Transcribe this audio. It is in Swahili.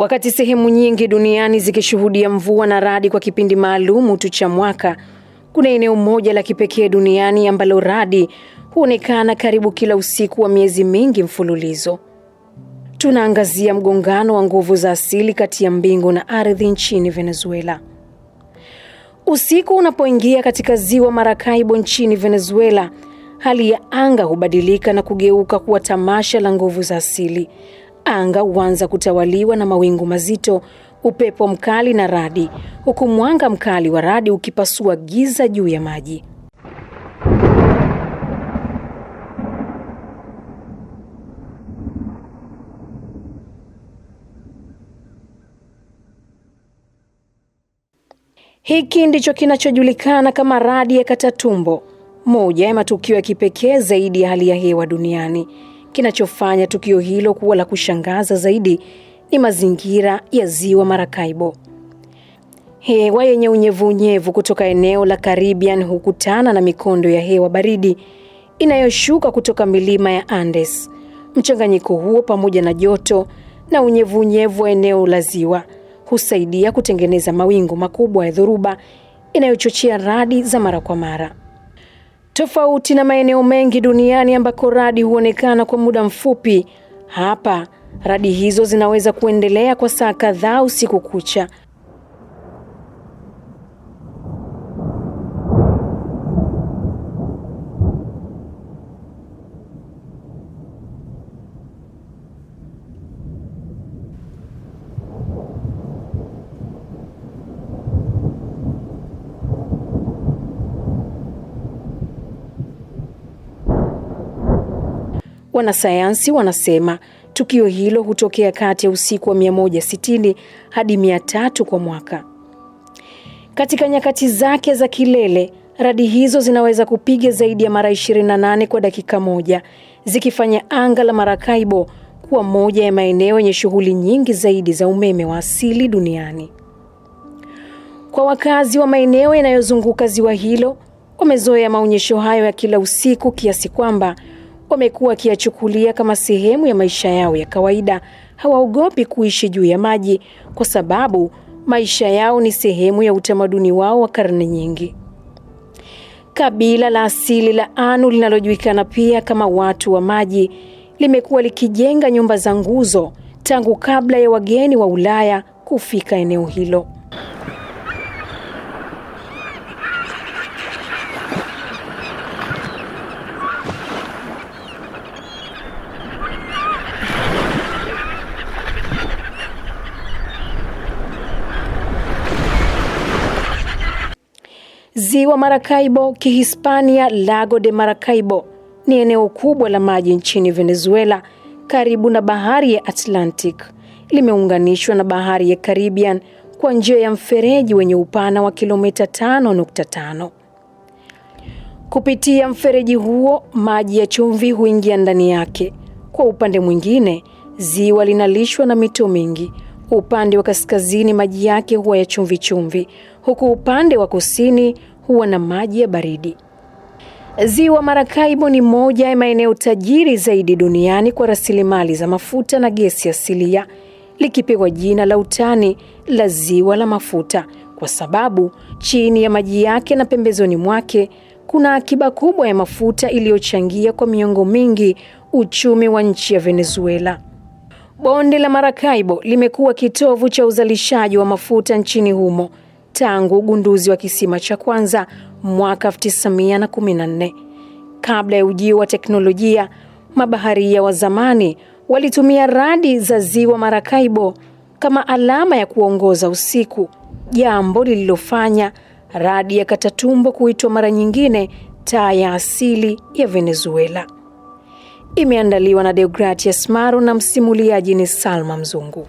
Wakati sehemu nyingi duniani zikishuhudia mvua na radi kwa kipindi maalum tu cha mwaka, kuna eneo moja la kipekee duniani ambalo radi huonekana karibu kila usiku wa miezi mingi mfululizo. Tunaangazia mgongano wa nguvu za asili kati ya mbingu na ardhi nchini Venezuela. Usiku unapoingia katika ziwa Maracaibo nchini Venezuela, hali ya anga hubadilika na kugeuka kuwa tamasha la nguvu za asili. Anga huanza kutawaliwa na mawingu mazito, upepo mkali na radi, huku mwanga mkali wa radi ukipasua giza juu ya maji. Hiki ndicho kinachojulikana kama radi ya Catatumbo, moja ya matukio ya kipekee zaidi ya hali ya hewa duniani. Kinachofanya tukio hilo kuwa la kushangaza zaidi ni mazingira ya ziwa Maracaibo. Hewa yenye unyevunyevu kutoka eneo la Caribbean hukutana na mikondo ya hewa baridi inayoshuka kutoka milima ya Andes. Mchanganyiko huo pamoja na joto na unyevunyevu wa eneo la ziwa husaidia kutengeneza mawingu makubwa ya dhoruba inayochochea radi za mara kwa mara. Tofauti na maeneo mengi duniani ambako radi huonekana kwa muda mfupi, hapa radi hizo zinaweza kuendelea kwa saa kadhaa usiku kucha. Wanasayansi wanasema tukio hilo hutokea kati ya usiku wa 160 hadi 300 kwa mwaka. Katika nyakati zake za kilele, radi hizo zinaweza kupiga zaidi ya mara 28 kwa dakika moja, zikifanya anga la Maracaibo kuwa moja ya maeneo yenye shughuli nyingi zaidi za umeme wa asili duniani. Kwa wakazi wa maeneo yanayozunguka ziwa hilo, wamezoea maonyesho hayo ya kila usiku kiasi kwamba wamekuwa wakiyachukulia kama sehemu ya maisha yao ya kawaida. Hawaogopi kuishi juu ya maji kwa sababu maisha yao ni sehemu ya utamaduni wao wa karne nyingi. Kabila la asili la Anu linalojulikana pia kama watu wa maji limekuwa likijenga nyumba za nguzo tangu kabla ya wageni wa Ulaya kufika eneo hilo. Ziwa Maracaibo, Kihispania Lago de Maracaibo, ni eneo kubwa la maji nchini Venezuela karibu na bahari ya Atlantic. Limeunganishwa na bahari ya Caribbean kwa njia ya mfereji wenye upana wa kilomita 5.5. Kupitia mfereji huo, maji ya chumvi huingia ndani yake. Kwa upande mwingine, ziwa linalishwa na mito mingi. Upande wa kaskazini maji yake huwa ya chumvi chumvi, huku upande wa kusini huwa na maji ya baridi. Ziwa Maracaibo ni moja ya maeneo tajiri zaidi duniani kwa rasilimali za mafuta na gesi asilia, likipewa jina la utani la ziwa la mafuta kwa sababu chini ya maji yake na pembezoni mwake kuna akiba kubwa ya mafuta iliyochangia kwa miongo mingi uchumi wa nchi ya Venezuela. Bonde la Maracaibo limekuwa kitovu cha uzalishaji wa mafuta nchini humo tangu ugunduzi wa kisima cha kwanza mwaka 1914. Kabla ya ujio wa teknolojia, mabaharia wa zamani walitumia radi za ziwa Maracaibo kama alama ya kuongoza usiku, jambo lililofanya radi ya Catatumbo kuitwa mara nyingine taa ya asili ya Venezuela. Imeandaliwa na Deogratias Maro na msimuliaji ni Salma Mzungu.